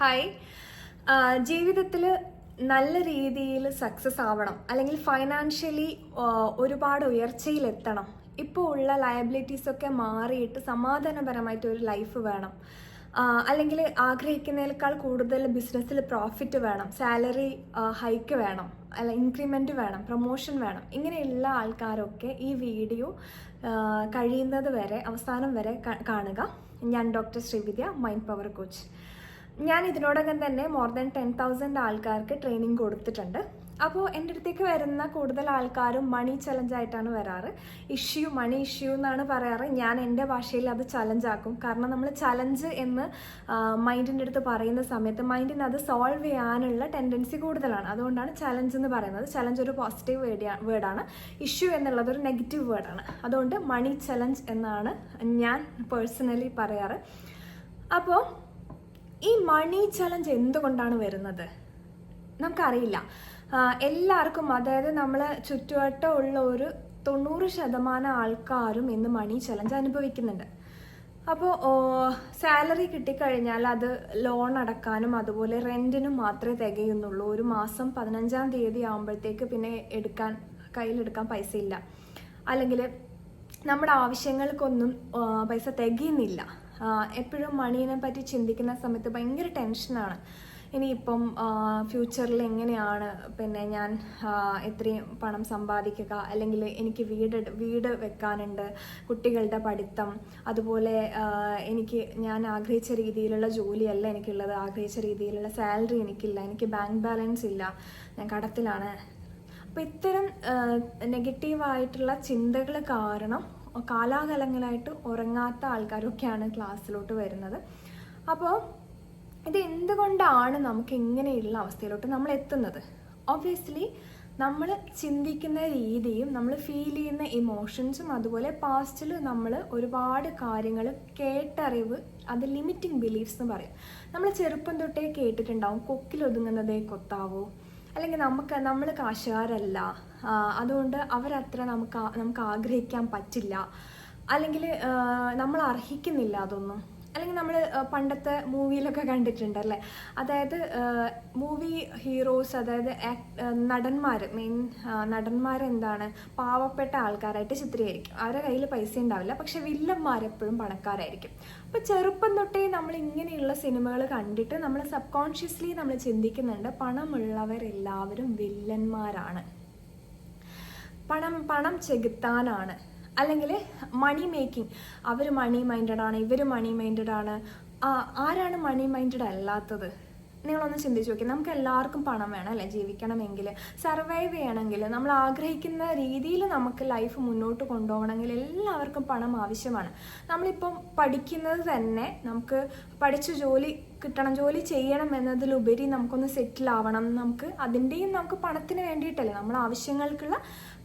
Hi. ജീവിതത്തിൽ നല്ല രീതിയിൽ സക്സസ് ആവണം, അല്ലെങ്കിൽ ഫൈനാൻഷ്യലി ഒരുപാട് ഉയർച്ചയിലെത്തണം. ഇപ്പോൾ ഉള്ള ലയബിലിറ്റീസൊക്കെ മാറിയിട്ട് സമാധാനപരമായിട്ട് ഒരു ലൈഫ് വേണം, അല്ലെങ്കിൽ ആഗ്രഹിക്കുന്നതിനേക്കാൾ കൂടുതൽ ബിസിനസ്സിൽ പ്രോഫിറ്റ് വേണം, സാലറി ഹൈക്ക് വേണം, അല്ല ഇൻക്രിമെൻറ്റ് വേണം, പ്രൊമോഷൻ വേണം. ഇങ്ങനെയുള്ള ആൾക്കാരൊക്കെ ഈ വീഡിയോ കഴിയുന്നത് വരെ അവസാനം വരെ കാണുക. ഞാൻ doctor Sreevidya, mind power coach. ഞാൻ ഇതിനോടകം തന്നെ മോർ ദാൻ 10,000 ആൾക്കാർക്ക് ട്രെയിനിങ് കൊടുത്തിട്ടുണ്ട്. അപ്പോൾ എൻ്റെ അടുത്തേക്ക് വരുന്ന കൂടുതൽ ആൾക്കാരും മണി ചലഞ്ചായിട്ടാണ് വരാറ്. മണി ഇഷ്യൂ എന്നാണ് പറയാറ്. ഞാൻ എൻ്റെ ഭാഷയിൽ അത് ചലഞ്ചാക്കും. കാരണം നമ്മൾ ചലഞ്ച് എന്ന് മൈൻഡിൻ്റെ അടുത്ത് പറയുന്ന സമയത്ത് മൈൻഡിന് അത് സോൾവ് ചെയ്യാനുള്ള ടെൻഡൻസി കൂടുതലാണ്. അതുകൊണ്ടാണ് ചലഞ്ച് എന്ന് പറയുന്നത്. ചലഞ്ച് ഒരു പോസിറ്റീവ് വേർഡാണ്, ഇഷ്യൂ എന്നുള്ളത് ഒരു നെഗറ്റീവ് വേർഡാണ്. അതുകൊണ്ട് മണി ചലഞ്ച് എന്നാണ് ഞാൻ പേഴ്സണലി പറയാറ്. അപ്പോൾ ഈ മണി ചലഞ്ച് എന്തുകൊണ്ടാണ് വരുന്നത് നമുക്കറിയില്ല. എല്ലാവർക്കും, അതായത് നമ്മൾ ചുറ്റുവട്ടമുള്ള ഒരു 90% ആൾക്കാരും ഇന്ന് മണി ചലഞ്ച് അനുഭവിക്കുന്നുണ്ട്. അപ്പോൾ സാലറി കിട്ടിക്കഴിഞ്ഞാൽ അത് ലോൺ അടക്കാനും അതുപോലെ റെൻറ്റിനും മാത്രമേ തികയുന്നുള്ളൂ. ഒരു മാസം 15-ാം തീയതി ആകുമ്പോഴത്തേക്ക് പിന്നെ കയ്യിലെടുക്കാൻ പൈസ ഇല്ല, അല്ലെങ്കിൽ നമ്മുടെ ആവശ്യങ്ങൾക്കൊന്നും പൈസ തികയുന്നില്ല. എപ്പോഴും മണീനെ പറ്റി ചിന്തിക്കുന്ന സമയത്ത് ഭയങ്കര ടെൻഷനാണ്. ഇനിയിപ്പം ഫ്യൂച്ചറിൽ എങ്ങനെയാണ് പിന്നെ ഞാൻ എത്രയും പണം സമ്പാദിക്കുക, അല്ലെങ്കിൽ എനിക്ക് വീട് വെക്കാനുണ്ട്, കുട്ടികളുടെ പഠിത്തം, അതുപോലെ ഞാൻ ആഗ്രഹിച്ച രീതിയിലുള്ള ജോലിയല്ല എനിക്കുള്ളത്, ആഗ്രഹിച്ച രീതിയിലുള്ള സാലറി എനിക്കില്ല, എനിക്ക് ബാങ്ക് ബാലൻസ് ഇല്ല, ഞാൻ കടത്തിലാണ്. അപ്പോൾ ഇത്തരം നെഗറ്റീവായിട്ടുള്ള ചിന്തകൾ കാരണം കാലാകാലങ്ങളായിട്ട് ഉറങ്ങാത്ത ആൾക്കാരൊക്കെയാണ് ക്ലാസ്സിലോട്ട് വരുന്നത്. അപ്പോൾ ഇത് എന്തുകൊണ്ടാണ് നമുക്ക് ഇങ്ങനെയുള്ള അവസ്ഥയിലോട്ട് നമ്മൾ എത്തുന്നത്? ഒബ്വിയസ്ലി നമ്മൾ ചിന്തിക്കുന്ന രീതിയും നമ്മൾ ഫീൽ ചെയ്യുന്ന ഇമോഷൻസും, അതുപോലെ പാസ്റ്റിൽ നമ്മൾ ഒരുപാട് കാര്യങ്ങൾ കേട്ടറിവ്, അത് ലിമിറ്റിംഗ് ബിലീഫ്സ് എന്ന് പറയും. നമ്മൾ ചെറുപ്പം തൊട്ടേ കേട്ടിട്ടുണ്ടാവും, കൊക്കിലൊതുങ്ങുന്നതേ കൊത്താവൂ, അല്ലെങ്കിൽ നമ്മൾ കാശുകാരല്ല, അതുകൊണ്ട് അവരത്ര നമുക്ക് ആഗ്രഹിക്കാൻ പറ്റില്ല, അല്ലെങ്കിൽ നമ്മൾ അർഹിക്കുന്നില്ല അതൊന്നും. അല്ലെങ്കിൽ നമ്മൾ പണ്ടത്തെ മൂവിയിലൊക്കെ കണ്ടിട്ടുണ്ടല്ലേ, അതായത് മൂവി ഹീറോസ്, അതായത് നടന്മാരെന്താണ് പാവപ്പെട്ട ആൾക്കാരായിട്ട് ചിത്രീകരിക്കും. അവരുടെ കയ്യിൽ പൈസ ഉണ്ടാവില്ല, പക്ഷെ വില്ലന്മാരെപ്പോഴും പണക്കാരായിരിക്കും. അപ്പോൾ ചെറുപ്പം തൊട്ടേ നമ്മൾ ഇങ്ങനെയുള്ള സിനിമകൾ കണ്ടിട്ട് നമ്മൾ സബ്കോൺഷ്യസ്ലി നമ്മൾ ചിന്തിക്കുന്നുണ്ട്, പണമുള്ളവരെല്ലാവരും വില്ലന്മാരാണ്, പണം ചെകുത്താനാണ്, അല്ലെങ്കിൽ മണി മേക്കിംഗ്, അവർ മണി മൈൻഡഡ് ആണ്, ഇവർ മണി മൈൻഡഡ് ആണ്. ആരാണ് മണി മൈൻഡഡ് അല്ലാത്തത്? നിങ്ങളൊന്ന് ചിന്തിച്ച് നോക്കി. നമുക്ക് എല്ലാവർക്കും പണം വേണം അല്ലേ, ജീവിക്കണമെങ്കിൽ, സർവൈവ് ചെയ്യണമെങ്കിൽ, നമ്മൾ ആഗ്രഹിക്കുന്ന രീതിയിൽ നമുക്ക് ലൈഫ് മുന്നോട്ട് കൊണ്ടുപോകണമെങ്കിൽ എല്ലാവർക്കും പണം ആവശ്യമാണ്. നമ്മളിപ്പം പഠിക്കുന്നത് തന്നെ നമുക്ക് പഠിച്ച് ജോലി കിട്ടണം, ജോലി ചെയ്യണം എന്നതിലുപരി നമുക്കൊന്ന് സെറ്റിൽ ആവണം. നമുക്ക് പണത്തിന് വേണ്ടിയിട്ടല്ലേ, നമ്മുടെ ആവശ്യങ്ങൾക്കുള്ള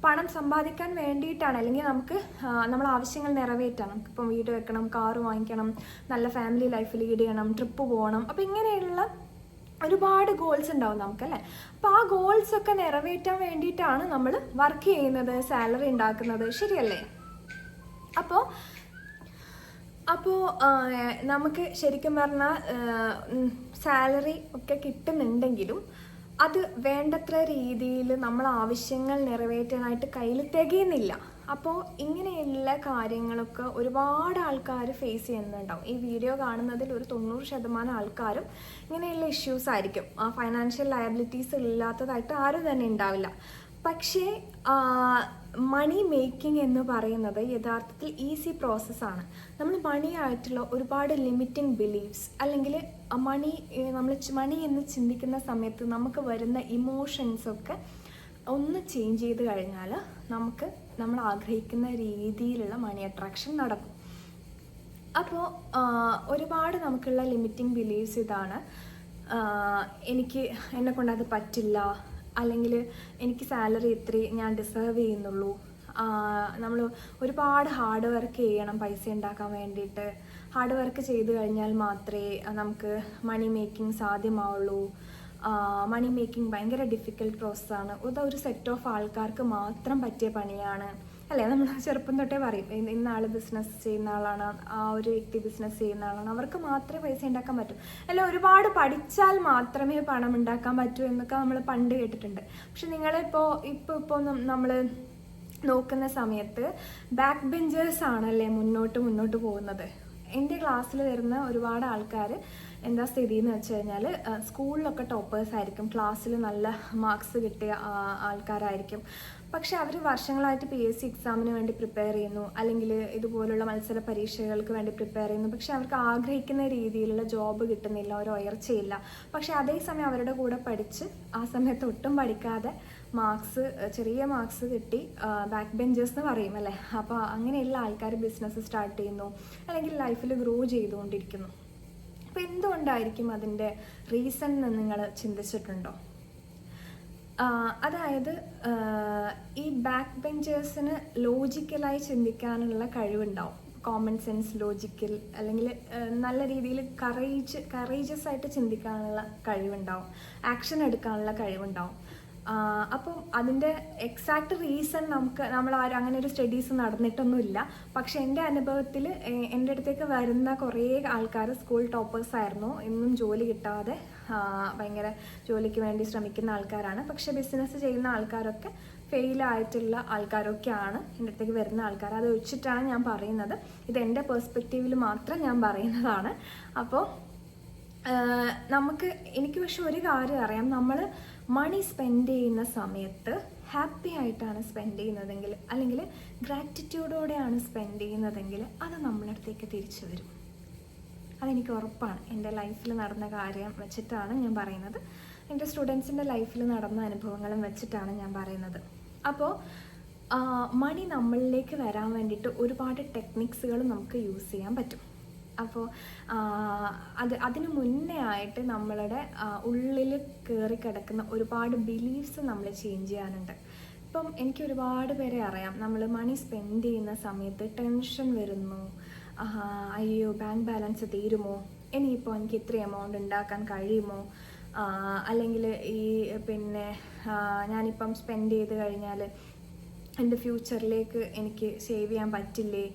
പണം സമ്പാദിക്കാൻ വേണ്ടിയിട്ടാണ്, അല്ലെങ്കിൽ നമ്മളെ ആവശ്യങ്ങൾ നിറവേറ്റാം. നമുക്കിപ്പം വീട് വെക്കണം, കാറ് വാങ്ങിക്കണം, നല്ല ഫാമിലി ലൈഫ് ലീഡ് ചെയ്യണം, ട്രിപ്പ് പോകണം. അപ്പം ഇങ്ങനെയുള്ള ഒരുപാട് ഗോൾസ് ഉണ്ടാവും നമുക്കല്ലേ. അപ്പോൾ ആ ഗോൾസ് ഒക്കെ നിറവേറ്റാൻ വേണ്ടിയിട്ടാണ് നമ്മൾ വർക്ക് ചെയ്യുന്നത്, സാലറി ഉണ്ടാക്കുന്നത്, ശരിയല്ലേ? അപ്പോൾ നമുക്ക് ശരിക്കും പറഞ്ഞാൽ സാലറി ഒക്കെ കിട്ടുന്നുണ്ടെങ്കിലും അത് വേണ്ടത്ര രീതിയിൽ നമ്മൾ ആവശ്യങ്ങൾ നിറവേറ്റാനായിട്ട് കയ്യിൽ തികയുന്നില്ല. അപ്പോൾ ഇങ്ങനെയുള്ള കാര്യങ്ങളൊക്കെ ഒരുപാട് ആൾക്കാർ ഫേസ് ചെയ്യുന്നുണ്ടാവും. ഈ വീഡിയോ കാണുന്നതിൽ ഒരു 90% ആൾക്കാരും ഇങ്ങനെയുള്ള ഇഷ്യൂസ് ആയിരിക്കും. ഫൈനാൻഷ്യൽ ലയബിലിറ്റീസ് ഇല്ലാത്തതായിട്ട് ആരും തന്നെ ഉണ്ടാവില്ല. പക്ഷേ മണി മേക്കിംഗ് എന്ന് പറയുന്നത് യഥാർത്ഥത്തിൽ ഈസി പ്രോസസ്സാണ്. നമ്മൾ മണിയായിട്ടുള്ള ഒരുപാട് ലിമിറ്റിംഗ് ബിലീഫ്സ്, അല്ലെങ്കിൽ നമ്മൾ മണി എന്ന് ചിന്തിക്കുന്ന സമയത്ത് നമുക്ക് വരുന്ന ഇമോഷൻസൊക്കെ ഒന്ന് ചേഞ്ച് ചെയ്ത് കഴിഞ്ഞാൽ നമ്മൾ ആഗ്രഹിക്കുന്ന രീതിയിലുള്ള മണി അട്രാക്ഷൻ നടക്കും. അപ്പോൾ ഒരുപാട് നമുക്കുള്ള ലിമിറ്റിംഗ് ബിലീഫ്സ് ഇതാണ്: എന്നെക്കൊണ്ട് അത് പറ്റില്ല, അല്ലെങ്കിൽ എനിക്ക് സാലറി ഇത്രയും ഞാൻ ഡിസേർവ് ചെയ്യുന്നുള്ളൂ, നമ്മൾ ഒരുപാട് ഹാർഡ് വർക്ക് ചെയ്യണം പൈസ ഉണ്ടാക്കാൻ വേണ്ടിയിട്ട്, ഹാർഡ് വർക്ക് ചെയ്ത് കഴിഞ്ഞാൽ മാത്രമേ നമുക്ക് മണി മേക്കിംഗ് സാധ്യമാവുള്ളൂ, മണി മേക്കിംഗ് ഭയങ്കര ഡിഫിക്കൽട്ട് പ്രോസസ്സാണ്, ഇതൊരു സെറ്റ് ഓഫ് ആൾക്കാർക്ക് മാത്രം പറ്റിയ പണിയാണ്, അല്ലേ? നമ്മൾ ചെറുപ്പം തൊട്ടേ പറയും ഇന്ന ആൾ ബിസിനസ് ചെയ്യുന്ന ആളാണ്, ആ ഒരു വ്യക്തി ബിസിനസ് ചെയ്യുന്ന ആളാണ്, അവർക്ക് മാത്രമേ പൈസ ഉണ്ടാക്കാൻ പറ്റൂ, അല്ല ഒരുപാട് പഠിച്ചാൽ മാത്രമേ പണം ഉണ്ടാക്കാൻ പറ്റൂ എന്നൊക്കെ നമ്മൾ പണ്ട് കേട്ടിട്ടുണ്ട്. പക്ഷെ ഇപ്പോൾ നമ്മൾ നോക്കുന്ന സമയത്ത് ബാക്ക് ബെഞ്ചേഴ്സ് ആണല്ലേ മുന്നോട്ട് പോകുന്നത്. എൻ്റെ ക്ലാസ്സിൽ വരുന്ന ഒരുപാട് ആൾക്കാർ എന്താ സ്ഥിതി എന്ന് വെച്ച് കഴിഞ്ഞാൽ സ്കൂളിലൊക്കെ ടോപ്പേഴ്സ് ആയിരിക്കും, ക്ലാസ്സിൽ നല്ല മാർക്സ് കിട്ടിയ ആൾക്കാരായിരിക്കും. പക്ഷെ അവർ വർഷങ്ങളായിട്ട് PSC എക്സാമിന് വേണ്ടി പ്രിപ്പയർ ചെയ്യുന്നു, അല്ലെങ്കിൽ ഇതുപോലുള്ള മത്സര പരീക്ഷകൾക്ക് വേണ്ടി പ്രിപ്പയർ ചെയ്യുന്നു. പക്ഷെ അവർക്ക് ആഗ്രഹിക്കുന്ന രീതിയിലുള്ള ജോബ് കിട്ടുന്നില്ല, ഒരു ഉയർച്ചയില്ല. പക്ഷെ അതേസമയം അവരുടെ കൂടെ പഠിച്ച് ആ സമയത്ത് ഒട്ടും പഠിക്കാതെ ചെറിയ മാർക്സ് കിട്ടി ബാക്ക് ബെഞ്ചേഴ്സ് എന്ന് പറയും അല്ലേ. അപ്പോൾ അങ്ങനെയുള്ള ആൾക്കാർ ബിസിനസ് സ്റ്റാർട്ട് ചെയ്യുന്നു, അല്ലെങ്കിൽ ലൈഫിൽ ഗ്രോ ചെയ്തുകൊണ്ടിരിക്കുന്നു. അപ്പോൾ എന്തുകൊണ്ടായിരിക്കും അതിൻ്റെ റീസൺ എന്ന് നിങ്ങൾ ചിന്തിച്ചിട്ടുണ്ടോ? അതായത് ഈ ബാക്ക് ബെഞ്ചേഴ്സിന് ലോജിക്കലായി ചിന്തിക്കാനുള്ള കഴിവുണ്ടാവും, കോമൺ സെൻസ്, ലോജിക്കൽ, അല്ലെങ്കിൽ നല്ല രീതിയിൽ കറേജസ് ആയിട്ട് ചിന്തിക്കാനുള്ള കഴിവുണ്ടാവും, ആക്ഷൻ എടുക്കാനുള്ള കഴിവുണ്ടാവും. അപ്പം അതിൻ്റെ എക്സാക്ട് റീസൺ നമ്മൾ ആരും അങ്ങനെ ഒരു സ്റ്റഡീസ് നടന്നിട്ടൊന്നുമില്ല. പക്ഷെ എൻ്റെ അനുഭവത്തിൽ എൻ്റെ അടുത്തേക്ക് വരുന്ന കുറേ ആൾക്കാർ സ്കൂൾ ടോപ്പേഴ്സ് ആയിരുന്നു, ഇന്നും ജോലി കിട്ടാതെ ഭയങ്കര ജോലിക്ക് വേണ്ടി ശ്രമിക്കുന്ന ആൾക്കാരാണ്. പക്ഷെ ബിസിനസ് ചെയ്യുന്ന ആൾക്കാരൊക്കെ ഫെയിലായിട്ടുള്ള ആൾക്കാരൊക്കെയാണ് എൻ്റെ അടുത്തേക്ക് വരുന്ന ആൾക്കാർ. അത് വെച്ചിട്ടാണ് ഞാൻ പറയുന്നത്, ഇത് എൻ്റെ പെർസ്പെക്റ്റീവിൽ മാത്രം ഞാൻ പറയുന്നതാണ്. അപ്പോൾ എനിക്ക് പക്ഷെ ഒരു കാര്യം അറിയാം, നമ്മൾ മണി സ്പെൻഡ് ചെയ്യുന്ന സമയത്ത് ഹാപ്പി ആയിട്ടാണ് സ്പെൻഡ് ചെയ്യുന്നതെങ്കിൽ, അല്ലെങ്കിൽ ഗ്രാറ്റിറ്റ്യൂഡോടെയാണ് സ്പെൻഡ് ചെയ്യുന്നതെങ്കിൽ അത് നമ്മളെ അടുത്തേക്ക് തിരിച്ചു വരും. അതെനിക്ക് ഉറപ്പാണ്. എൻ്റെ ലൈഫിൽ നടന്ന കാര്യം വെച്ചിട്ടാണ് ഞാൻ പറയുന്നത്, എൻ്റെ സ്റ്റുഡൻസിൻ്റെ ലൈഫിൽ നടന്ന അനുഭവങ്ങളും വെച്ചിട്ടാണ് ഞാൻ പറയുന്നത്. അപ്പോൾ മണി നമ്മളിലേക്ക് വരാൻ വേണ്ടിയിട്ട് ഒരുപാട് ടെക്നിക്സുകൾ നമുക്ക് യൂസ് ചെയ്യാൻ പറ്റും. അപ്പോൾ അതിന് മുന്നേ ആയിട്ട് നമ്മളുടെ ഉള്ളിൽ കയറി കിടക്കുന്ന ഒരുപാട് ബിലീഫ്സ് നമ്മൾ ചേഞ്ച് ചെയ്യാനുണ്ട്. ഇപ്പം എനിക്ക് ഒരുപാട് പേരെ അറിയാം, നമ്മൾ മണി സ്പെൻഡ് ചെയ്യുന്ന സമയത്ത് ടെൻഷൻ വരുന്നു. അയ്യോ ബാങ്ക് ബാലൻസ് തീരുമോ, ഇനിയിപ്പോൾ എനിക്ക് ഇത്ര എമൗണ്ട് ഉണ്ടാക്കാൻ കഴിയുമോ, അല്ലെങ്കിൽ ഞാനിപ്പം സ്പെൻഡ് ചെയ്ത് കഴിഞ്ഞാൽ എൻ്റെ ഫ്യൂച്ചറിലേക്ക് എനിക്ക് സേവ് ചെയ്യാൻ പറ്റില്ലേ,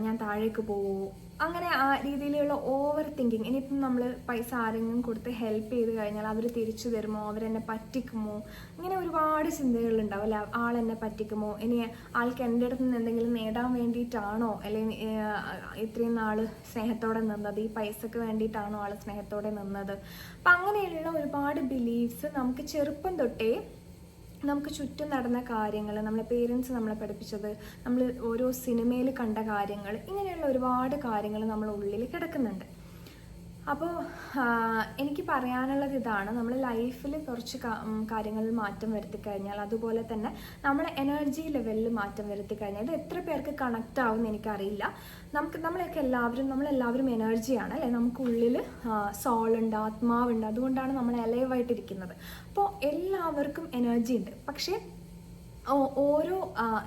ഞാൻ താഴേക്ക് പോവുമോ, അങ്ങനെ ആ രീതിയിലുള്ള ഓവർ തിങ്കിങ്. ഇനിയിപ്പം നമ്മൾ പൈസ ആരെങ്കിലും കൊടുത്ത് ഹെൽപ്പ് ചെയ്ത് കഴിഞ്ഞാൽ അവർ തിരിച്ചു തരുമോ, അവരെന്നെ പറ്റിക്കുമോ, ഇങ്ങനെ ഒരുപാട് ചിന്തകളുണ്ടാവും അല്ലെ. ആളെന്നെ പറ്റിക്കുമോ, ഇനി ആൾക്ക് എൻ്റെ അടുത്ത് നിന്ന് എന്തെങ്കിലും നേടാൻ വേണ്ടിയിട്ടാണോ, അല്ലെങ്കിൽ ഇത്രയും നാൾ സ്നേഹത്തോടെ നിന്നത്, ഈ പൈസക്ക് വേണ്ടിയിട്ടാണോ ആൾ സ്നേഹത്തോടെ നിന്നത്. അപ്പം അങ്ങനെയുള്ള ഒരുപാട് ബിലീഫ്സ് നമുക്ക് ചെറുപ്പം തൊട്ടേ നമുക്ക് ചുറ്റും നടന്ന കാര്യങ്ങൾ, നമ്മളെ പേരൻസ് നമ്മളെ പഠിപ്പിച്ചത്, നമ്മൾ ഓരോ സിനിമയിൽ കണ്ട കാര്യങ്ങൾ, ഇങ്ങനെയുള്ള ഒരുപാട് കാര്യങ്ങൾ നമ്മുടെ ഉള്ളിൽ കിടക്കുന്നുണ്ട്. അപ്പോൾ എനിക്ക് പറയാനുള്ളത് ഇതാണ്, നമ്മൾ ലൈഫിൽ കുറച്ച് കാര്യങ്ങളിൽ മാറ്റം വരുത്തി കഴിഞ്ഞാൽ, അതുപോലെ തന്നെ നമ്മുടെ എനർജി ലെവലിൽ മാറ്റം വരുത്തി കഴിഞ്ഞാൽ, ഇത് എത്ര പേർക്ക് കണക്റ്റ് ആവുമെന്ന് എനിക്കറിയില്ല. നമ്മളെല്ലാവരും എനർജിയാണ് അല്ലേ. നമുക്കുള്ളിൽ സോളുണ്ട്, ആത്മാവുണ്ട്, അതുകൊണ്ടാണ് നമ്മൾ അലൈവായിട്ടിരിക്കുന്നത്. അപ്പോൾ എല്ലാവർക്കും എനർജി ഉണ്ട്. പക്ഷേ ഓരോ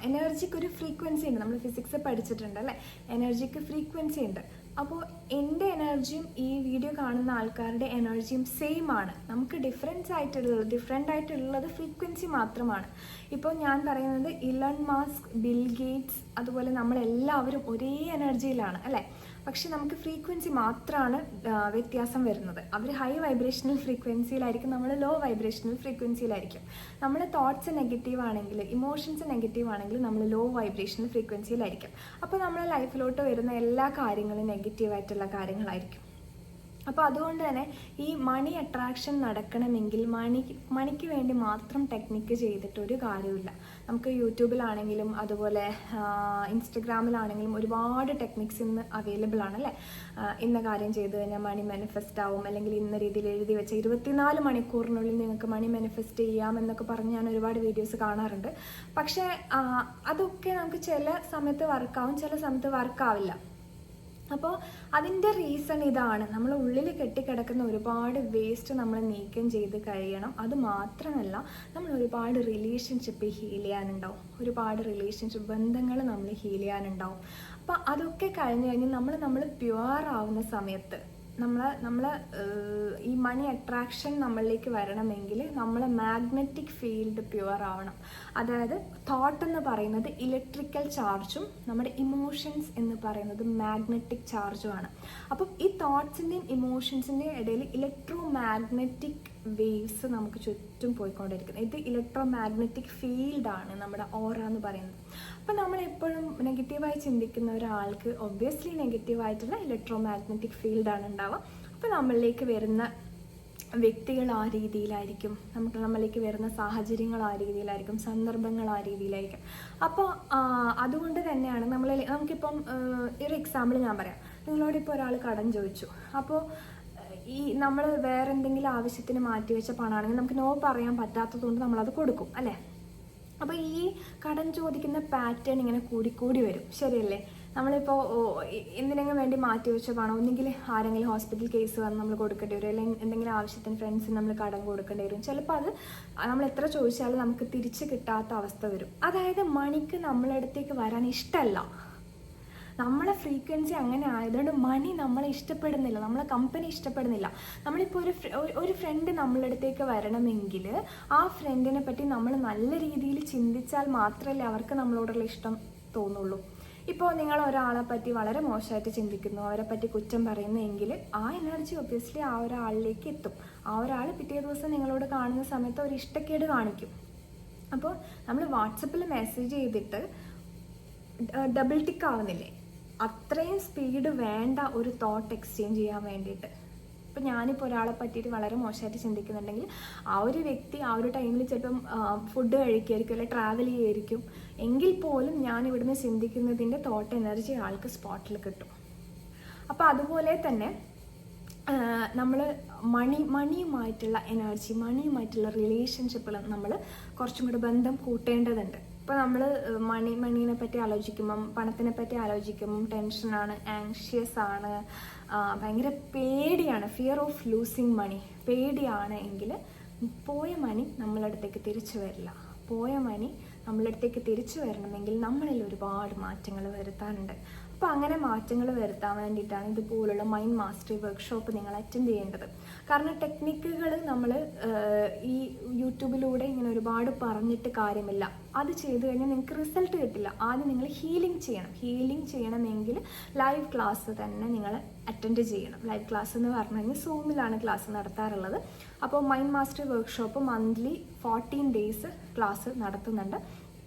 എനർജിക്കൊരു ഫ്രീക്വൻസി ഉണ്ട്. നമ്മൾ ഫിസിക്സ് പഠിച്ചിട്ടുണ്ട് അല്ലേ, എനർജിക്ക് ഫ്രീക്വൻസി ഉണ്ട്. അപ്പോൾ എൻ്റെ എനർജിയും ഈ വീഡിയോ കാണുന്ന ആൾക്കാരുടെ എനർജിയും സെയിം ആണ്. നമുക്ക് ഡിഫറെൻ്റ് ആയിട്ടുള്ളത് ഫ്രീക്വൻസി മാത്രമാണ്. ഇപ്പോൾ ഞാൻ പറയുന്നത് ഇലൺ മാസ്ക്, ബിൽ ഗേറ്റ്സ്, അതുപോലെ നമ്മളെല്ലാവരും ഒരേ എനർജിയിലാണ് അല്ലേ. പക്ഷെ നമുക്ക് ഫ്രീക്വൻസി മാത്രമാണ് വ്യത്യാസം വരുന്നത്. അവർ ഹൈ വൈബ്രേഷണൽ ഫ്രീക്വൻസിയിലായിരിക്കും, നമ്മൾ ലോ വൈബ്രേഷണൽ ഫ്രീക്വൻസിയിലായിരിക്കും. നമ്മുടെ തോട്ട്സ് നെഗറ്റീവ് ആണെങ്കിൽ, ഇമോഷൻസ് നെഗറ്റീവ് ആണെങ്കിൽ നമ്മൾ ലോ വൈബ്രേഷണൽ ഫ്രീക്വൻസിയിലായിരിക്കും. അപ്പോൾ നമ്മുടെ ലൈഫിലോട്ട് വരുന്ന എല്ലാ കാര്യങ്ങളും നെഗറ്റീവായിട്ടുള്ള കാര്യങ്ങളായിരിക്കും. അപ്പോൾ അതുകൊണ്ട് തന്നെ ഈ മണി അട്രാക്ഷൻ നടക്കണമെങ്കിൽ മണിക്ക് വേണ്ടി മാത്രം ടെക്നിക്ക് ചെയ്തിട്ട് ഒരു കാര്യമില്ല. നമുക്ക് യൂട്യൂബിലാണെങ്കിലും അതുപോലെ ഇൻസ്റ്റഗ്രാമിലാണെങ്കിലും ഒരുപാട് ടെക്നിക്സ് ഇന്ന് അവൈലബിൾ ആണ് അല്ലേ. ഇന്ന കാര്യം ചെയ്ത് കഴിഞ്ഞാൽ മണി മാനിഫെസ്റ്റ് ആവും, അല്ലെങ്കിൽ ഇന്ന രീതിയിൽ എഴുതി വെച്ച 24 മണിക്കൂറിനുള്ളിൽ നിങ്ങൾക്ക് മണി മാനിഫെസ്റ്റ് ചെയ്യാമെന്നൊക്കെ പറഞ്ഞ് ഞാൻ ഒരുപാട് വീഡിയോസ് കാണാറുണ്ട്. പക്ഷേ അതൊക്കെ നമുക്ക് ചില സമയത്ത് വർക്കാവും, ചില സമയത്ത് വർക്കാവില്ല. അപ്പോൾ അതിൻ്റെ റീസൺ ഇതാണ്, നമ്മൾ ഉള്ളിൽ കെട്ടിക്കിടക്കുന്ന ഒരുപാട് വേസ്റ്റ് നമ്മൾ നീക്കം ചെയ്ത് കഴിയണം. അത് മാത്രമല്ല, നമ്മൾ ഒരുപാട് റിലേഷൻഷിപ്പ് ഹീൽ ചെയ്യാനുണ്ടാവും, ഒരുപാട് റിലേഷൻഷിപ്പ് ബന്ധങ്ങൾ നമ്മൾ ഹീൽ ചെയ്യാനുണ്ടാവും. അപ്പോൾ അതൊക്കെ കഴിഞ്ഞ് നമ്മൾ പ്യുവർ ആവുന്ന സമയത്ത്, നമ്മൾ ഈ മണി അട്രാക്ഷൻ നമ്മളിലേക്ക് വരണമെങ്കിൽ നമ്മളെ മാഗ്നറ്റിക് ഫീൽഡ് പ്യുവർ ആവണം. അതായത് തോട്ട് എന്ന് പറയുന്നത് ഇലക്ട്രിക്കൽ ചാർജും നമ്മുടെ ഇമോഷൻസ് എന്ന് പറയുന്നത് മാഗ്നറ്റിക് ചാർജുമാണ്. അപ്പം ഈ തോട്ട്സിൻ്റെയും ഇമോഷൻസിൻ്റെയും ഇടയിൽ ഇലക്ട്രോ മാഗ്നറ്റിക് വേവ്സ് നമുക്ക് ചുറ്റും പോയിക്കൊണ്ടിരിക്കുന്നത്. ഇത് ഇലക്ട്രോ മാഗ്നറ്റിക് ഫീൽഡാണ് നമ്മുടെ ഓറ എന്ന് പറയുന്നത്. അപ്പം നമ്മളെപ്പോഴും നെഗറ്റീവായി ചിന്തിക്കുന്ന ഒരാൾക്ക് ഒബ്വിയസ്ലി നെഗറ്റീവായിട്ടുള്ള ഇലക്ട്രോ മാഗ്നറ്റിക് ഫീൽഡാണ് ഉണ്ടാവുക. അപ്പോൾ നമ്മളിലേക്ക് വരുന്ന വ്യക്തികൾ ആ രീതിയിലായിരിക്കും, നമ്മളിലേക്ക് വരുന്ന സാഹചര്യങ്ങൾ ആ രീതിയിലായിരിക്കും, സന്ദർഭങ്ങൾ ആ രീതിയിലായിരിക്കും. അപ്പോൾ അതുകൊണ്ട് തന്നെയാണ് നമുക്കിപ്പം ഒരു എക്സാമ്പിൾ ഞാൻ പറയാം. നിങ്ങളോടിപ്പോൾ ഒരാൾ കടം ചോദിച്ചു. അപ്പോൾ ഈ നമ്മൾ വേറെ എന്തെങ്കിലും ആവശ്യത്തിന് മാറ്റിവെച്ച പണമാണെങ്കിൽ നമുക്ക് നോ പറയാൻ പറ്റാത്തതുകൊണ്ട് നമ്മളത് കൊടുക്കും അല്ലേ. അപ്പോൾ ഈ കടം ചോദിക്കുന്ന പാറ്റേൺ ഇങ്ങനെ കൂടിക്കൂടി വരും, ശരിയല്ലേ? നമ്മളിപ്പോൾ എന്തിനെങ്കിലും വേണ്ടി മാറ്റിവെച്ച പണം ഒന്നെങ്കിൽ ആരെങ്കിലും ഹോസ്പിറ്റൽ കേസ് വന്ന് നമ്മൾ കൊടുക്കേണ്ടി വരും, അല്ലെങ്കിൽ എന്തെങ്കിലും ആവശ്യത്തിന് ഫ്രണ്ട്സിന് നമ്മൾ കടം കൊടുക്കേണ്ടി വരും. ചിലപ്പോൾ അത് നമ്മൾ എത്ര ചോദിച്ചാലും നമുക്ക് തിരിച്ച് കിട്ടാത്ത അവസ്ഥ വരും. അതായത് മണിക്ക് നമ്മളടുത്തേക്ക് വരാൻ ഇഷ്ടമല്ല, നമ്മളെ ഫ്രീക്വൻസി അങ്ങനെ ആയതുകൊണ്ട് മണി നമ്മളെ ഇഷ്ടപ്പെടുന്നില്ല, നമ്മളെ കമ്പനി ഇഷ്ടപ്പെടുന്നില്ല. നമ്മളിപ്പോൾ ഒരു ഫ്രണ്ട് നമ്മളുടെ അടുത്തേക്ക് വരണമെങ്കിൽ ആ ഫ്രണ്ടിനെ പറ്റി നമ്മൾ നല്ല രീതിയിൽ ചിന്തിച്ചാൽ മാത്രമല്ലേ അവർക്ക് നമ്മളോടുള്ള ഇഷ്ടം തോന്നുള്ളൂ. ഇപ്പോൾ നിങ്ങൾ ഒരാളെ പറ്റി വളരെ മോശമായിട്ട് ചിന്തിക്കുന്നു, അവരെ പറ്റി കുറ്റം പറയുന്നെങ്കിൽ ആ എനർജി ഒബ്വിയസ്ലി ആ ഒരാളിലേക്ക് എത്തും. ആ ഒരാൾ പിറ്റേ ദിവസം നിങ്ങളോട് കാണുന്ന സമയത്ത് ഒരു ഇഷ്ടക്കേട് കാണിക്കും. അപ്പോൾ നമ്മൾ വാട്സപ്പിൽ മെസ്സേജ് ചെയ്തിട്ട് ഡബിൾ ടിക്ക് ആവുന്നില്ലേ, അത്രയും സ്പീഡ് വേണ്ട ഒരു തോട്ട് എക്സ്ചേഞ്ച് ചെയ്യാൻ വേണ്ടിയിട്ട്. ഇപ്പം ഞാനിപ്പോൾ ഒരാളെ പറ്റിയിട്ട് വളരെ മോശമായിട്ട് ചിന്തിക്കുന്നുണ്ടെങ്കിൽ ആ ഒരു വ്യക്തി ആ ഒരു ടൈമിൽ ചിലപ്പം ഫുഡ് കഴിക്കുമായിരിക്കും, അല്ലെങ്കിൽ ട്രാവൽ ചെയ്യുമായിരിക്കും. എങ്കിൽ പോലും ഞാൻ ഇവിടുന്ന് ചിന്തിക്കുന്നതിൻ്റെ തോട്ട് എനർജി ആൾക്ക് സ്പോട്ടിൽ കിട്ടും. അപ്പോൾ അതുപോലെ തന്നെ നമ്മൾ മണിയുമായിട്ടുള്ള എനർജി, മണിയുമായിട്ടുള്ള റിലേഷൻഷിപ്പിൽ നമ്മൾ കുറച്ചും കൂടി ബന്ധം കൂട്ടേണ്ടതുണ്ട്. ഇപ്പോൾ നമ്മൾ മണീനെ പറ്റി ആലോചിക്കുമ്പം, പണത്തിനെ പറ്റി ആലോചിക്കുമ്പം ടെൻഷനാണ്, ആങ്ഷ്യസ് ആണ്, ഭയങ്കര പേടിയാണ്, ഫിയർ ഓഫ് ലൂസിങ് മണി, പേടിയാണ് എങ്കിൽ പോയ മണി നമ്മളടുത്തേക്ക് തിരിച്ചു വരില്ല. പോയ മണി നമ്മളടുത്തേക്ക് തിരിച്ചു വരണമെങ്കിൽ നമ്മളിൽ ഒരുപാട് മാറ്റങ്ങൾ വരുത്താനുണ്ട്. അപ്പോൾ അങ്ങനെ മാറ്റങ്ങൾ വരുത്താൻ വേണ്ടിയിട്ടാണ് ഇതുപോലുള്ള മൈൻഡ് മാസ്റ്ററി വർക്ക്ഷോപ്പ് നിങ്ങൾ അറ്റൻഡ് ചെയ്യേണ്ടത്. കാരണം ടെക്നിക്കുകൾ നമ്മൾ ഈ യൂട്യൂബിലൂടെ ഇങ്ങനെ ഒരുപാട് പറഞ്ഞിട്ട് കാര്യമില്ല. അത് ചെയ്തു കഴിഞ്ഞാൽ നിങ്ങൾക്ക് റിസൾട്ട് കിട്ടില്ല. ആദ്യം നിങ്ങൾ ഹീലിംഗ് ചെയ്യണം. ഹീലിംഗ് ചെയ്യണമെങ്കിൽ ലൈവ് ക്ലാസ് തന്നെ നിങ്ങൾ അറ്റൻഡ് ചെയ്യണം. ലൈവ് ക്ലാസ് എന്ന് പറഞ്ഞു കഴിഞ്ഞാൽ സൂമിലാണ് ക്ലാസ് നടത്താറുള്ളത്. അപ്പോൾ mind mastery workshop monthly 14 days class നടത്തുന്നുണ്ട്.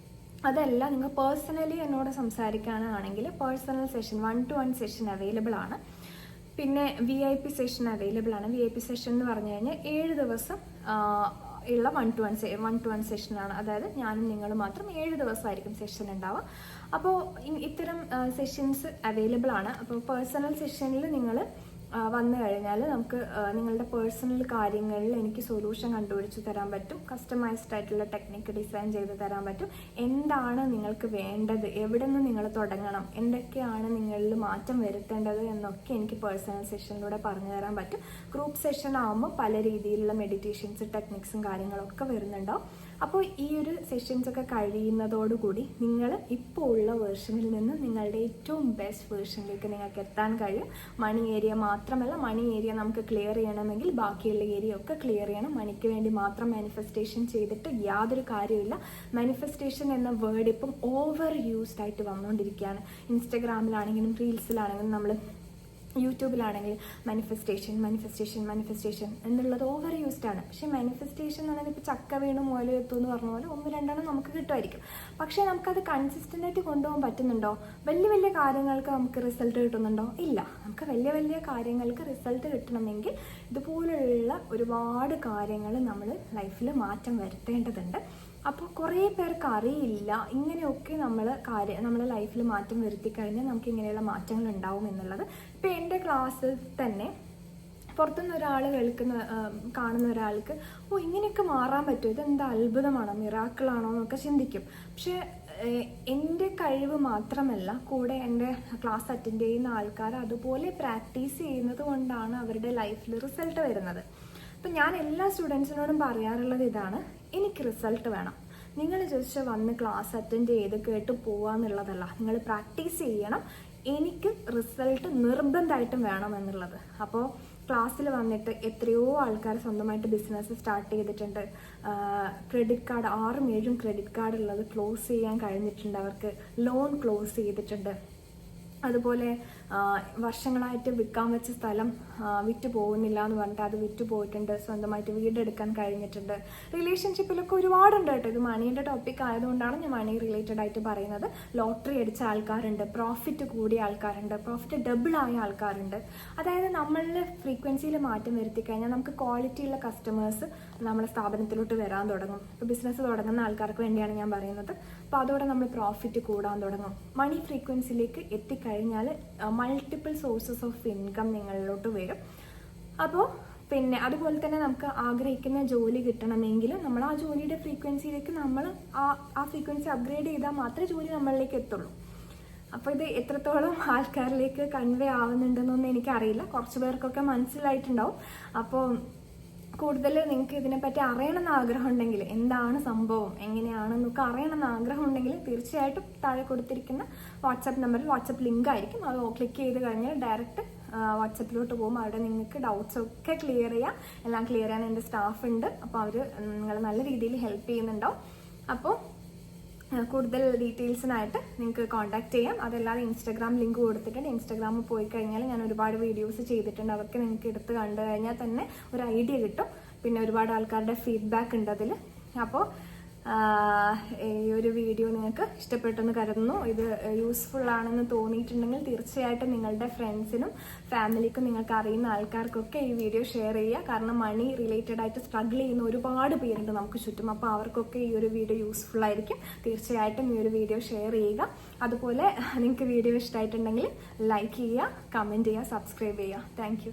അതല്ല, നിങ്ങൾ പേഴ്സണലി എന്നോട് സംസാരിക്കാനാണെങ്കിൽ personal session 1-to-1 session available ആണ്. പിന്നെ VIP സെഷൻ അവൈലബിൾ ആണ്. VIP സെഷൻ എന്ന് പറഞ്ഞു കഴിഞ്ഞാൽ 7 ദിവസം ഉള്ള 1-to-1 സെഷനാണ്. അതായത് ഞാനും നിങ്ങൾ മാത്രം 7 ദിവസമായിരിക്കും സെഷൻ ഉണ്ടാവുക. അപ്പോൾ ഇത്തരം സെഷൻസ് അവൈലബിൾ ആണ്. അപ്പോൾ പേഴ്സണൽ സെഷനിൽ നിങ്ങൾ വന്നു കഴിഞ്ഞാൽ നമുക്ക് നിങ്ങളുടെ പേഴ്സണൽ കാര്യങ്ങളിൽ എനിക്ക് സൊല്യൂഷൻ കണ്ടുപിടിച്ച് തരാൻ പറ്റും. കസ്റ്റമൈസ്ഡ് ആയിട്ടുള്ള ടെക്നിക്ക് ഡിസൈൻ ചെയ്ത് തരാൻ പറ്റും. എന്താണ് നിങ്ങൾക്ക് വേണ്ടത്, എവിടെ നിന്ന് നിങ്ങൾ തുടങ്ങണം, എന്തൊക്കെയാണ് നിങ്ങളിൽ മാറ്റം വരുത്തേണ്ടത് എന്നൊക്കെ എനിക്ക് പേഴ്സണൽ സെഷനിലൂടെ പറഞ്ഞു തരാൻ പറ്റും. ഗ്രൂപ്പ് സെഷൻ ആകുമ്പോൾ പല രീതിയിലുള്ള മെഡിറ്റേഷൻസ്, ടെക്നിക്സും കാര്യങ്ങളൊക്കെ വരുന്നുണ്ടാവും. അപ്പോൾ ഈ ഒരു സെഷൻസൊക്കെ കഴിയുന്നതോടുകൂടി നിങ്ങൾ ഇപ്പോൾ ഉള്ള വേർഷനിൽ നിന്ന് നിങ്ങളുടെ ഏറ്റവും ബെസ്റ്റ് വേർഷനിലേക്ക് നിങ്ങൾക്ക് എത്താൻ കഴിയും. മണി ഏരിയ മാത്രമല്ല, മണി ഏരിയ നമുക്ക് ക്ലിയർ ചെയ്യണമെങ്കിൽ ബാക്കിയുള്ള ഏരിയ ഒക്കെ ക്ലിയർ ചെയ്യണം. മണിക്ക് വേണ്ടി മാത്രം മാനിഫെസ്റ്റേഷൻ ചെയ്തിട്ട് യാതൊരു കാര്യമില്ല. മാനിഫെസ്റ്റേഷൻ എന്ന വേർഡ് ഇപ്പം ഓവർ യൂസ്ഡ് ആയിട്ട് വന്നുകൊണ്ടിരിക്കുകയാണ്. ഇൻസ്റ്റഗ്രാമിലാണെങ്കിലും റീൽസിലാണെങ്കിലും നമ്മൾ യൂട്യൂബിലാണെങ്കിൽ മാനിഫെസ്റ്റേഷൻ എന്നുള്ളത് ഓവർ യൂസ്ഡ് ആണ്. പക്ഷേ മാനിഫെസ്റ്റേഷൻ എന്ന് പറയുന്നത് ഇപ്പോൾ ചക്ക വീണ് മുതൽ എത്തും എന്ന് പറഞ്ഞ പോലെ 1-2 നമുക്ക് കിട്ടുമായിരിക്കും. പക്ഷേ നമുക്കത് കൺസിസ്റ്റൻ്റ് ആയിട്ട് കൊണ്ടുപോകാൻ പറ്റുന്നുണ്ടോ? വലിയ കാര്യങ്ങൾക്ക് നമുക്ക് റിസൾട്ട് കിട്ടുന്നുണ്ടോ? ഇല്ല. നമുക്ക് വലിയ കാര്യങ്ങൾക്ക് റിസൾട്ട് കിട്ടണമെങ്കിൽ ഇതുപോലുള്ള ഒരുപാട് കാര്യങ്ങൾ നമ്മൾ ലൈഫിൽ മാറ്റം വരുത്തേണ്ടതുണ്ട്. അപ്പോൾ കുറേ പേർക്ക് അറിയില്ല ഇങ്ങനെയൊക്കെ നമ്മളെ ലൈഫിൽ മാറ്റം വരുത്തി കഴിഞ്ഞാൽ നമുക്ക് ഇങ്ങനെയുള്ള മാറ്റങ്ങൾ ഉണ്ടാവും എന്നുള്ളത്. ഇപ്പോൾ എൻ്റെ ക്ലാസ്സിൽ തന്നെ പുറത്തുനിന്ന് ഒരാൾ കാണുന്ന ഒരാൾക്ക് ഇങ്ങനെയൊക്കെ മാറാൻ പറ്റുമോ, ഇതെന്താ അത്ഭുതമാണോ, മിറാക്കിളാണോ എന്നൊക്കെ ചിന്തിക്കും. പക്ഷേ എൻ്റെ കഴിവ് മാത്രമല്ല, കൂടെ എൻ്റെ ക്ലാസ് അറ്റൻഡ് ചെയ്യുന്ന ആൾക്കാർ അതുപോലെ പ്രാക്ടീസ് ചെയ്യുന്നത് കൊണ്ടാണ് അവരുടെ ലൈഫിൽ റിസൾട്ട് വരുന്നത്. അപ്പം ഞാൻ എല്ലാ സ്റ്റുഡൻസിനോടും പറയാറുള്ളത് ഇതാണ്: എനിക്ക് റിസൾട്ട് വേണം. നിങ്ങൾ ജസ്റ്റ് വന്ന് ക്ലാസ് അറ്റൻഡ് ചെയ്ത് കേട്ട് പോവാന്നുള്ളതല്ല, നിങ്ങൾ പ്രാക്ടീസ് ചെയ്യണം. എനിക്ക് റിസൾട്ട് നിർബന്ധമായിട്ടും വേണം എന്നുള്ളത്. അപ്പോൾ ക്ലാസ്സിൽ വന്നിട്ട് എത്രയോ ആൾക്കാർ സ്വന്തമായിട്ട് ബിസിനസ് സ്റ്റാർട്ട് ചെയ്തിട്ടുണ്ട്. ക്രെഡിറ്റ് കാർഡ് 6ഉം 7ഉം ക്രെഡിറ്റ് കാർഡ് ഉള്ളത് ക്ലോസ് ചെയ്യാൻ കഴിഞ്ഞിട്ടുണ്ട്, അവർക്ക് ലോൺ ക്ലോസ് ചെയ്തിട്ടുണ്ട്. അതുപോലെ വർഷങ്ങളായിട്ട് വിൽക്കാൻ വെച്ച സ്ഥലം വിറ്റ് പോകുന്നില്ല എന്ന് പറഞ്ഞിട്ട് അത് വിറ്റ് പോയിട്ടുണ്ട്, സ്വന്തമായിട്ട് വീടെടുക്കാൻ കഴിഞ്ഞിട്ടുണ്ട്. റിലേഷൻഷിപ്പിലൊക്കെ ഒരുപാടുണ്ട് കേട്ടോ. ഇത് മണീൻ്റെ ടോപ്പിക് ആയതുകൊണ്ടാണ് ഞാൻ മണി റിലേറ്റഡ് ആയിട്ട് പറയുന്നത്. ലോട്ടറി അടിച്ച ആൾക്കാരുണ്ട്, പ്രോഫിറ്റ് കൂടിയ ആൾക്കാരുണ്ട്, പ്രോഫിറ്റ് ഡബിൾ ആയ ആൾക്കാരുണ്ട്. അതായത് നമ്മളിൽ ഫ്രീക്വൻസിയിൽ മാറ്റം വരുത്തി കഴിഞ്ഞാൽ നമുക്ക് ക്വാളിറ്റിയുള്ള കസ്റ്റമേഴ്സ് നമ്മുടെ സ്ഥാപനത്തിലോട്ട് വരാൻ തുടങ്ങും. ഇപ്പോൾ ബിസിനസ് തുടങ്ങുന്ന ആൾക്കാർക്ക് വേണ്ടിയാണ് ഞാൻ പറയുന്നത്. അപ്പോൾ അതോടെ നമ്മൾ പ്രോഫിറ്റ് കൂടാൻ തുടങ്ങും. മണി ഫ്രീക്വൻസിയിലേക്ക് എത്തിക്കഴിഞ്ഞാൽ മൾട്ടിപ്പിൾ സോഴ്സസ് ഓഫ് ഇൻകം നിങ്ങളിലോട്ട് വരും. അപ്പോൾ പിന്നെ അതുപോലെ തന്നെ നമുക്ക് ആഗ്രഹിക്കുന്ന ജോലി കിട്ടണമെങ്കിൽ നമ്മൾ ആ ജോലിയുടെ ഫ്രീക്വൻസിയിലേക്ക് നമ്മൾ ആ ഫ്രീക്വൻസി അപ്ഗ്രേഡ് ചെയ്താൽ മാത്രമേ ജോലി നമ്മളിലേക്ക് എത്തുള്ളൂ. അപ്പോൾ ഇത് എത്രത്തോളം ആൾക്കാരിലേക്ക് കൺവേ ആവുന്നുണ്ടെന്നൊന്നും എനിക്കറിയില്ല. കുറച്ച് പേർക്കൊക്കെ മനസ്സിലായിട്ടുണ്ടാവും. അപ്പോൾ കൂടുതൽ നിങ്ങൾക്ക് ഇതിനെപ്പറ്റി അറിയണമെന്ന് ആഗ്രഹം ഉണ്ടെങ്കിൽ, എന്താണ് സംഭവം എങ്ങനെയാണെന്നൊക്കെ അറിയണമെന്ന് ആഗ്രഹം ഉണ്ടെങ്കിൽ തീർച്ചയായിട്ടും താഴെ കൊടുത്തിരിക്കുന്ന വാട്സപ്പ് നമ്പറിൽ വാട്സപ്പ് ലിങ്ക് ആയിരിക്കും. അത് ക്ലിക്ക് ചെയ്ത് കഴിഞ്ഞാൽ ഡയറക്റ്റ് വാട്സപ്പിലോട്ട് പോകും. അവിടെ നിങ്ങൾക്ക് ഡൗട്ട്സ് ഒക്കെ ക്ലിയർ ചെയ്യാം. എല്ലാം ക്ലിയർ ചെയ്യാൻ എൻ്റെ സ്റ്റാഫ് ഉണ്ട്. അപ്പോൾ അവർ നിങ്ങളെ നല്ല രീതിയിൽ ഹെൽപ്പ് ചെയ്യുന്നുണ്ടാവും. അപ്പോൾ കൂടുതൽ ഡീറ്റെയിൽസിനായിട്ട് നിങ്ങൾക്ക് കോൺടാക്ട് ചെയ്യാം. അതല്ലാതെ ഇൻസ്റ്റാഗ്രാം ലിങ്ക് കൊടുത്തിട്ടുണ്ട്. ഇൻസ്റ്റാഗ്രാമിൽ പോയി കഴിഞ്ഞാൽ ഞാൻ ഒരുപാട് വീഡിയോസ് ചെയ്തിട്ടുണ്ട്. അതൊക്കെ നിങ്ങൾക്ക് എടുത്ത് കണ്ടു കഴിഞ്ഞാൽ തന്നെ ഒരു ഐഡിയ കിട്ടും. പിന്നെ ഒരുപാട് ആൾക്കാരുടെ ഫീഡ്ബാക്ക് ഉണ്ട് അതിൽ. അപ്പോൾ ഈ ഒരു വീഡിയോ നിങ്ങൾക്ക് ഇഷ്ടപ്പെട്ടെന്ന് കരുതുന്നു. ഇത് യൂസ്ഫുൾ ആണെന്ന് തോന്നിയിട്ടുണ്ടെങ്കിൽ തീർച്ചയായിട്ടും നിങ്ങളുടെ ഫ്രണ്ട്സിനും ഫാമിലിക്കും നിങ്ങൾക്ക് അറിയുന്ന ആൾക്കാർക്കൊക്കെ ഈ വീഡിയോ ഷെയർ ചെയ്യുക. കാരണം മണി റിലേറ്റഡ് ആയിട്ട് സ്ട്രഗിൾ ചെയ്യുന്ന ഒരുപാട് പേരുണ്ട് നമുക്ക് ചുറ്റും. അപ്പോൾ അവർക്കൊക്കെ ഈ ഒരു വീഡിയോ യൂസ്ഫുൾ ആയിരിക്കും. തീർച്ചയായിട്ടും ഈ ഒരു വീഡിയോ ഷെയർ ചെയ്യുക. അതുപോലെ നിങ്ങൾക്ക് വീഡിയോ ഇഷ്ടമായിട്ടുണ്ടെങ്കിൽ ലൈക്ക് ചെയ്യുക, കമൻറ്റ് ചെയ്യുക, സബ്സ്ക്രൈബ് ചെയ്യുക. താങ്ക്